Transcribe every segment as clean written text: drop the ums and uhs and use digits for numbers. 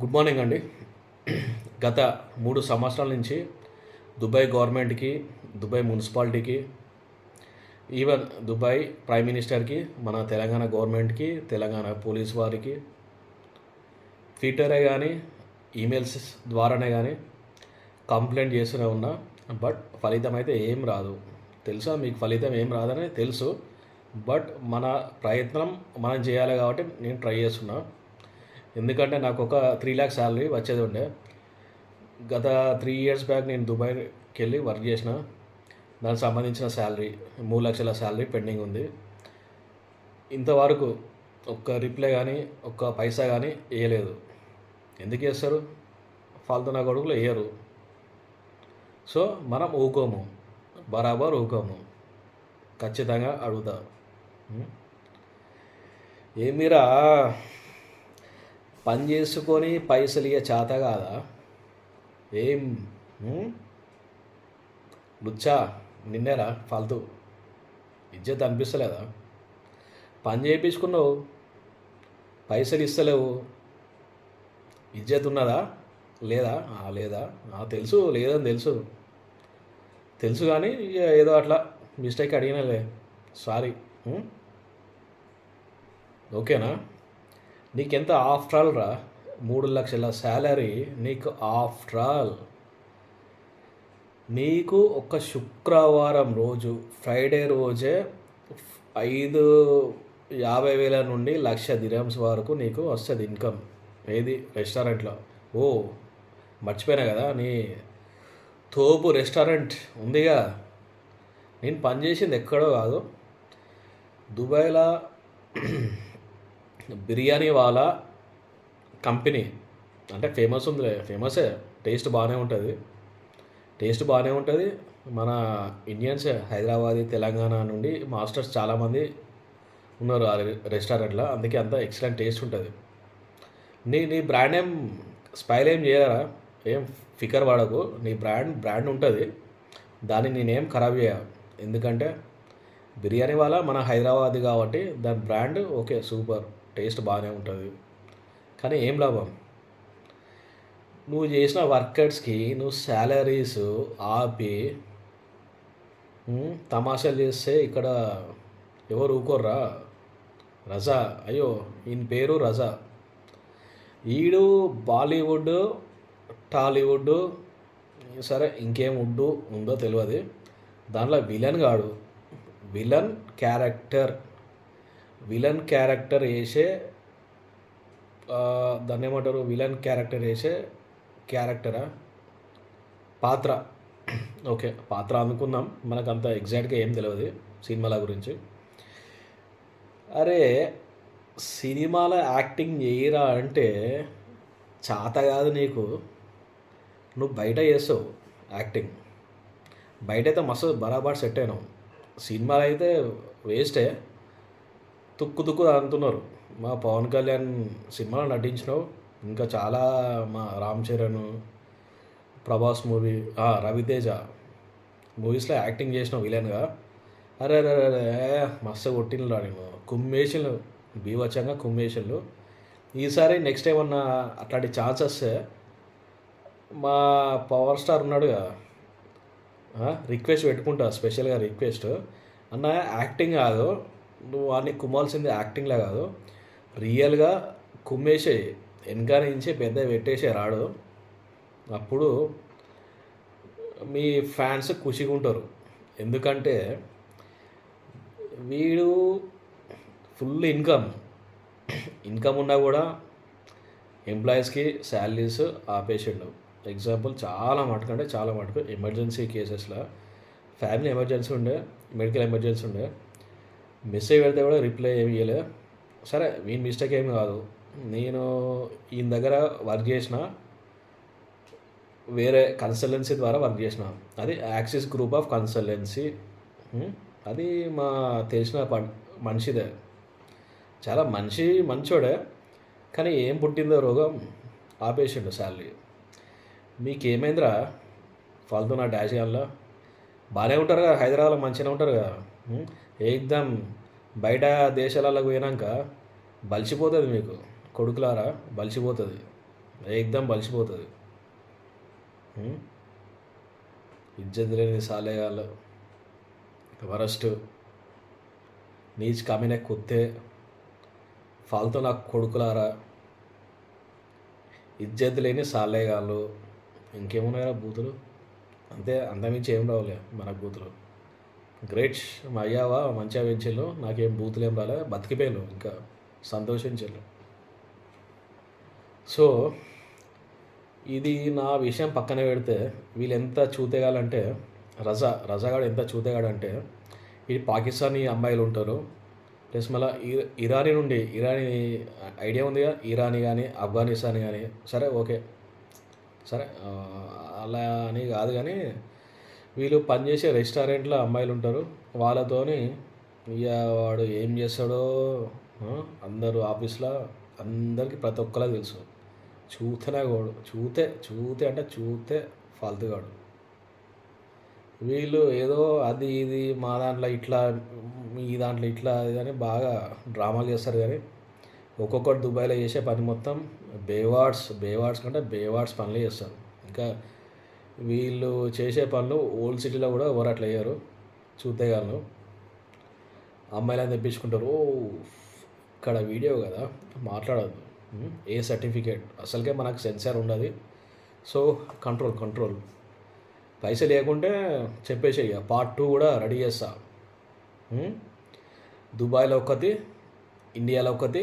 Good morning అండి. గత 3 సంవత్సరాల నుంచి దుబాయ్ గవర్నమెంట్‌కి, దుబాయ్ మున్సిపాలిటీకి, ఈవెన్ దుబాయ్ ప్రైమ్ మినిస్టర్‌కి, మన తెలంగాణ గవర్నమెంట్‌కి, తెలంగాణ పోలీస్ వారికి ట్విట్టరే కానీ, ఈమెయిల్స్ ద్వారానే కానీ కంప్లైంట్ చేస్తూనే ఉన్నా. బట్ ఫలితం అయితే ఏం రాదు. తెలుసా మీకు ఫలితం ఏం రాదని తెలుసు. బట్ మన ప్రయత్నం మనం చేయాలి కాబట్టి నేను ట్రై చేస్తున్నా. ఎందుకంటే నాకు ఒక 3 lakhs శాలరీ వచ్చేది ఉండే. గత 3 years బ్యాక్ నేను దుబాయ్కి వెళ్ళి వర్క్ చేసిన. దానికి సంబంధించిన శాలరీ 3 లక్షల శాలరీ పెండింగ్ ఉంది. ఇంతవరకు ఒక్క రిప్లై కానీ ఒక్క పైసా కానీ వేయలేదు. ఎందుకు వేస్తారు? ఫాల్తు నా కొడుకులు వేయరు. సో మనం ఊకోము, బరాబర్ ఊకోము. ఖచ్చితంగా అడుగుతా. ఏమిరా పని చేసుకొని పైసలు ఇయ్య చేత కాదా? ఏం లుచ్చా నిన్నేరా ఫాల్తూ ఇజ్జత్ అనిపిస్తలేదా? పని చేయించుకున్నావు, పైసలు ఇస్తలేవు, ఇజ్జత్ ఉన్నదా లేదా? లేదా తెలుసు, లేదని తెలుసు తెలుసు కానీ ఏదో అట్లా మిస్టేక్ అడిగినలే, సారీ. ఓకేనా? నీకెంత ఆఫ్టర్ ఆల్ రా? 3 లక్షల శాలరీ నీకు ఆఫ్టర్ ఆల్. నీకు ఒక శుక్రవారం రోజు, ఫ్రైడే రోజే 50,000 నుండి 1,00,000 dirhams వరకు నీకు వస్తుంది ఇన్కమ్. ఏది? రెస్టారెంట్లో. ఓ మర్చిపోయినా కదా, నీ తోపు రెస్టారెంట్ ఉందిగా. నేను పనిచేసింది ఎక్కడో కాదు, దుబాయ్లో బిర్యానీ వాలా కంపెనీ. అంటే ఫేమస్ ఉందిలే, ఫేమసే. టేస్ట్ బాగానే ఉంటుంది. మన ఇండియన్స్ హైదరాబాద్, తెలంగాణ నుండి మాస్టర్స్ చాలామంది ఉన్నారు ఆ రెస్టారెంట్లో. అందుకే అంత ఎక్సలెంట్ టేస్ట్ ఉంటుంది. నీ బ్రాండ్ ఏం స్పైల్ ఏం చేయరా? ఏం ఫికర్ పడకు. నీ బ్రాండ్ ఉంటుంది, దాన్ని నేనేం ఖరాబ్ చేయ. ఎందుకంటే బిర్యానీ వాళ్ళ మన హైదరాబాద్ కాబట్టి దాని బ్రాండ్ ఓకే, సూపర్, టేస్ట్ బాగానే ఉంటుంది. కానీ ఏం లాభం? నువ్వు చేసిన వర్కర్స్కి నువ్వు శాలరీస్ ఆపి తమాషాలు చేస్తే ఇక్కడ ఎవరు ఊకోర్రా? రజా, అయ్యో ఈయన పేరు రజా. ఈడు బాలీవుడ్, టాలీవుడ్, సరే ఇంకేం ఉందో తెలియదు, దాంట్లో విలన్ గాడు. విలన్ క్యారెక్టర్ వేసే, దాన్ని ఏమంటారు, విలన్ క్యారెక్టర్ వేసే క్యారెక్టరా, పాత్ర. ఓకే, పాత్ర అనుకుందాం, మనకు అంత ఎగ్జాక్ట్గా ఏం తెలియదు సినిమాల గురించి. అరే సినిమాలో యాక్టింగ్ చేయరా అంటే చేత కాదు నీకు. నువ్వు బయట చేస్తావు యాక్టింగ్, బయట అయితే మస్తు బరాబర్ సెట్ అయినావు. సినిమాలు అయితే వేస్టే, తుక్కు అంటున్నారు. మా పవన్ కళ్యాణ్ సినిమాలో నటించినావు, ఇంకా చాలా మా రామ్ చరణ్, ప్రభాస్ మూవీ, రవితేజ మూవీస్లో యాక్టింగ్ చేసినావు విలన్గా. అరే అరే అరే మస్తు కొట్టిన నేను, కుమ్మేషన్లు, బీవచ్చంగా కుమ్మేషన్లు. ఈసారి నెక్స్ట్ ఏమన్నా అట్లాంటి ఛాన్స్ వస్తే మా పవర్ స్టార్ ఉన్నాడు కదా, రిక్వెస్ట్ పెట్టుకుంటా, స్పెషల్గా రిక్వెస్ట్. అన్న యాక్టింగ్ కాదు, నువ్వు వాడిని కుమ్మాల్సింది యాక్టింగ్లా కాదు, రియల్గా కుమ్మేసే, వెనక నుంచి పెద్ద పెట్టేసే రాడు. అప్పుడు మీ ఫ్యాన్స్ ఖుషిగా ఉంటారు. ఎందుకంటే వీడు ఫుల్ ఇన్కమ్ ఉన్నా కూడా ఎంప్లాయీస్కి శాలరీస్ ఆపేసిండు. ఎగ్జాంపుల్ చాలా మటుకు ఎమర్జెన్సీ కేసెస్లో, ఫ్యామిలీ ఎమర్జెన్సీ ఉండే, మెడికల్ ఎమర్జెన్సీ ఉండే, మెసేజ్ పెడితే కూడా రిప్లై ఏమి ఇవ్వలే. సరే వీని మిస్టేక్ ఏమి కాదు. నేను ఈయన దగ్గర వర్క్ చేసిన, వేరే కన్సల్టెన్సీ ద్వారా వర్క్ చేసిన, అది యాక్సిస్ గ్రూప్ ఆఫ్ కన్సల్టెన్సీ. అది మా తెలిసిన మనిషిదే, చాలా మంచోడే. కానీ ఏం పుట్టిందో రోగం, ఆపేసిండు శాలరీ. మీకేమైందిరా ఫాల్తూ నా డాష్ గాన్లో? బాగానే ఉంటారు కదా, హైదరాబాద్లో మంచిగానే ఉంటారు కదా. ఏకదం బయట దేశాలకు పోయినాక బలిసిపోతుంది మీకు, కొడుకులారా బలిసిపోతుంది. ఏకదం బలిసిపోతుంది. ఇజ్జత్ లేని సాలేగాళ్ళు, వరస్ట్, నీచ్ కమినే కుత్తే, ఫాల్తూ నాకు కొడుకులారా, ఇజ్జత్ లేని సాలేగాళ్ళు, ఇంకేమున్నాయా బూతులు, అంతే. అంతమించి ఏం రావులే మనకు బూతులు. గ్రేట్, మా అయ్యావా మంచిగా పెంచిళ్ళు, నాకేం బూతులు ఏం రాలే, బతికిపోయాను, ఇంకా సంతోషించాను. సో ఇది నా విషయం పక్కన పెడితే, వీళ్ళు ఎంత చూతేగాలంటే, రజాగాడు ఎంత చూతేగాడంటే, ఈ పాకిస్తానీ అమ్మాయిలు ఉంటారు, ప్లస్ మళ్ళీ ఇరానీ ఐడియా ఉందిగా, ఇరానీ కానీ ఆఫ్ఘనిస్తాన్ కానీ, సరే ఓకే, సరే అలా అని కాదు కానీ, వీళ్ళు పనిచేసే రెస్టారెంట్లో అమ్మాయిలు ఉంటారు, వాళ్ళతోని ఇక వాడు ఏం చేస్తాడో అందరూ ఆఫీస్లో అందరికీ ప్రతి ఒక్కలా తెలుసు. చూతేనేవాడు, చూతే అంటే చూతే ఫాల్తుగాడు. వీళ్ళు ఏదో అది ఇది మా దాంట్లో ఇట్లా, మీ దాంట్లో ఇట్లా అది అని బాగా డ్రామాలు చేస్తారు. కానీ ఒక్కొక్కటి దుబాయ్లో చేసే పని మొత్తం బేవార్డ్స్ కంటే బేవార్డ్స్ పనులు చేస్తారు. ఇంకా వీళ్ళు చేసే పనులు ఓల్డ్ సిటీలో కూడా ఎవరు అట్లా అయ్యారు. చూతేగాళ్ళు అమ్మాయిలను తెప్పించుకుంటారు. ఓ ఇక్కడ వీడియో కదా, మాట్లాడద్దు, ఏ సర్టిఫికేట్, అసలుకే మనకు సెన్సార్ ఉండదు. సో కంట్రోల్ పైసలు లేకుంటే చెప్పేసి పార్ట్ 2 కూడా రెడీ చేస్తా. దుబాయ్లో ఒకటి, ఇండియాలో ఒకటి,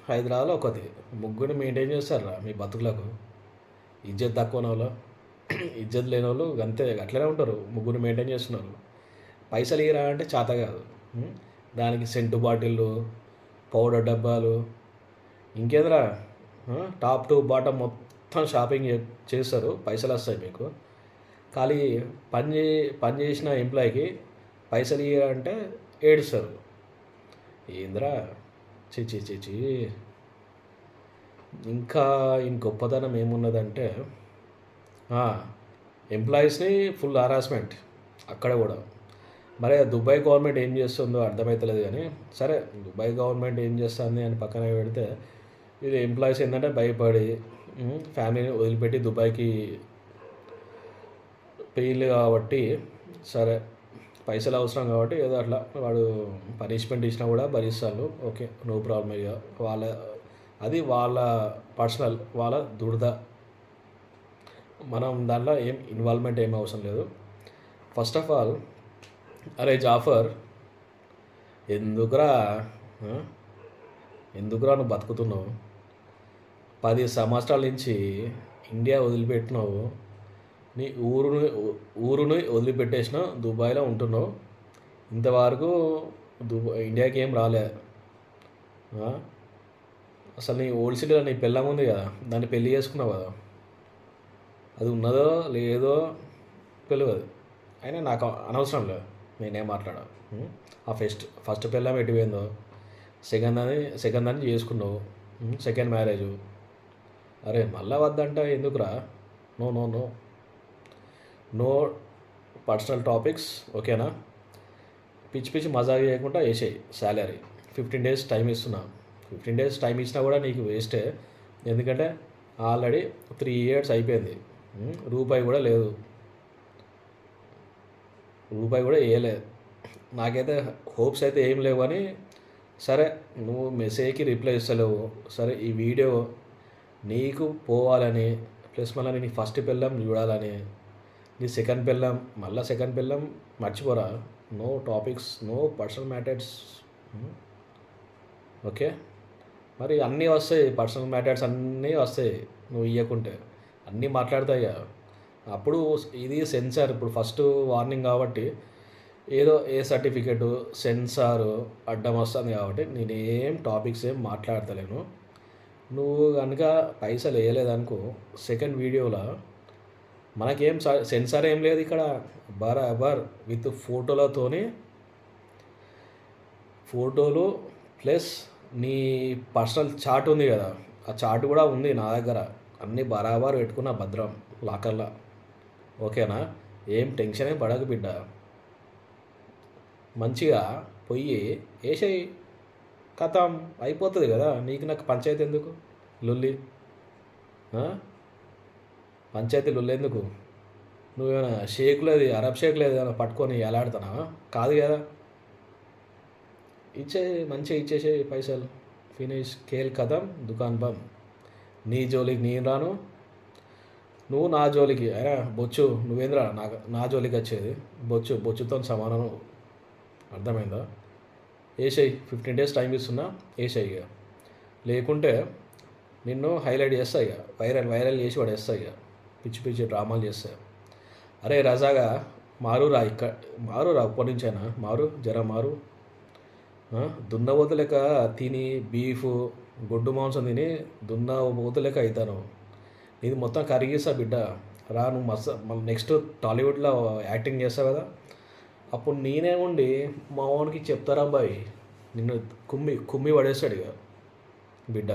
హైదరాబాద్లో ఒకటి, ముగ్గురిని మెయింటైన్ చేస్తారా మీ బతుకులకు. ఇజ్జత్ తక్కువ వాళ్ళు, ఇజ్జత్ లేని వాళ్ళు అంతే అట్లనే ఉంటారు. ముగ్గురు మెయింటైన్ చేస్తున్నారు. పైసలు ఇరా అంటే చేత కాదు. దానికి సెంటు బాటిళ్ళు, పౌడర్ డబ్బాలు, ఇంకేదరా టాప్ టు బాటమ్ మొత్తం షాపింగ్ చేస్తారు. పైసలు వస్తాయి మీకు. ఖాళీ పని చేసిన ఎంప్లాయీకి పైసలు ఇవ్వాలంటే ఏడుస్తారు. ఏంద్రా చిచి. ఇంకా గొప్పతనం ఏమున్నదంటే, ఎంప్లాయీస్ని ఫుల్ హరాస్మెంట్ అక్కడ కూడా. మరి దుబాయ్ గవర్నమెంట్ ఏం చేస్తుందో అర్థమవుతలేదు. కానీ సరే, దుబాయ్ గవర్నమెంట్ ఏం చేస్తుంది అని పక్కన పెడితే, వీళ్ళు ఎంప్లాయీస్ ఏంటంటే భయపడి ఫ్యామిలీని వదిలిపెట్టి దుబాయ్కి పెయిన్లు కాబట్టి, సరే పైసలు అవసరం కాబట్టి ఏదో అట్లా వాడు పనిష్మెంట్ ఇచ్చినా కూడా భరిస్తారు. Okay, no problem. ఇక వాళ్ళ పర్సనల్, వాళ్ళ దురద. మనం దాంట్లో ఏం ఇన్వాల్వ్మెంట్ ఏం అవసరం లేదు. ఫస్ట్ ఆఫ్ ఆల్, అరే జాఫర్, ఎందుకురా నువ్వు బతుకుతున్నావు? 10 సంవత్సరాల నుంచి ఇండియా వదిలిపెట్టినావు, నీ ఊరుని వదిలిపెట్టేసినావు, దుబాయ్లో ఉంటున్నావు. ఇంతవరకు ఇండియాకి ఏం రాలే. అసలు నీ ఓల్డ్ సిటీలో నీ పెళ్ళం ఉంది కదా, దాన్ని పెళ్ళి చేసుకున్నావు కదా, అది ఉన్నదో లేదో తెలియదు. అయినా నాకు అనవసరం లేదు, నేనేం మాట్లాడా. ఆ ఫస్ట్ పెళ్ళం ఎటుపోయిందో, సెకండ్ దాన్ని చేసుకున్నావు, సెకండ్ మ్యారేజు. అరే మళ్ళా వద్దంట ఎందుకురా? నో పర్సనల్ టాపిక్స్, ఓకేనా? పిచ్చి మజా చేయకుండా వేసేయి. శాలరీ 15 days టైం ఇస్తున్నా. 15 days టైం ఇచ్చినా కూడా నీకు వేస్టే. ఎందుకంటే ఆల్రెడీ 3 years అయిపోయింది, రూపాయి కూడా లేదు, రూపాయి కూడా వేయలేదు. నాకైతే హోప్స్ అయితే ఏం లేవు. కానీ సరే, నువ్వు మెసేజ్కి రిప్లై ఇస్తలేవు. సరే, ఈ వీడియో నీకు పోవాలని, ప్లస్ మళ్ళీ నీ ఫస్ట్ పెళ్ళం చూడాలని, నీ సెకండ్ పెళ్ళం మర్చిపోరా. No topics, no personal matters. Okay, మరి అన్నీ వస్తాయి, పర్సనల్ మ్యాటర్స్ అన్నీ వస్తాయి. నువ్వు ఇవ్వకుంటే అన్నీ మాట్లాడతాయి. అప్పుడు ఇది సెన్సార్. ఇప్పుడు ఫస్ట్ వార్నింగ్ కాబట్టి ఏదో ఏ సర్టిఫికెటు సెన్సారు అడ్డం వస్తుంది కాబట్టి నేనేం టాపిక్స్ ఏం మాట్లాడతలేను. నువ్వు కనుక పైసలు వేయలేదనుకో, సెకండ్ వీడియోలో మనకేం సెన్సార్ ఏం లేదు ఇక్కడ. బరాబర్ విత్ ఫోటోలు ప్లస్ నీ పర్సనల్ చార్ట్ ఉంది కదా, ఆ చార్ట్ కూడా ఉంది నా దగ్గర. అన్నీ బరాబర్ పెట్టుకున్న భద్రం లాకర్లో. ఓకేనా? ఏం టెన్షన్ ఏం పడకు బిడ్డ. మంచిగా పొయ్యి వేసేయి, కథం అయిపోతుంది కదా. నీకు నాకు పంచాయతీ ఎందుకు, లొల్లి? ఆ? పంచాయతీలు ఎందుకు? నువ్వేమైనా షేక్ లేదు, అరబ్ షేక్ లేదు, ఏమైనా పట్టుకొని ఎలాడుతున్నావా? కాదు కదా. మంచిగా ఇచ్చేసే పైసలు. ఫినిష్, కేల్ కథం, దుకాన్ బంద్. నీ జోలికి నేను రాను, నువ్వు నా జోలికి అయినా బొచ్చు నువ్వేంద్రా నా జోలికి వచ్చేది. బొచ్చుతో సమానం. అర్థమైందా? వేసేయి, 15 days టైం ఇస్తున్నా, వేసేయి ఇక. లేకుంటే నిన్ను హైలైట్ చేస్తా ఇక, వైరల్ చేసి పడేస్తా ఇక. పిచ్చి పిచ్చి డ్రామాలు చేస్తా. అరే రజాగా మారురా, మారురా, అప్పటి నుంచైనా జర మారు. దున్నపోతు లెక్క తిని బీఫ్ గొడ్డు మాంసం తిని దున్నపోతు లెక్క అవుతాను. ఇది మొత్తం కరిగిస్తా బిడ్డ. రా, నువ్వు మళ్ళీ నెక్స్ట్ టాలీవుడ్లో యాక్టింగ్ చేస్తావు కదా, అప్పుడు నేనే ఉండి మా వానికి చెప్తారా అబ్బాయి, నిన్ను కుమ్మి పడేస్తాడు ఇక బిడ్డ.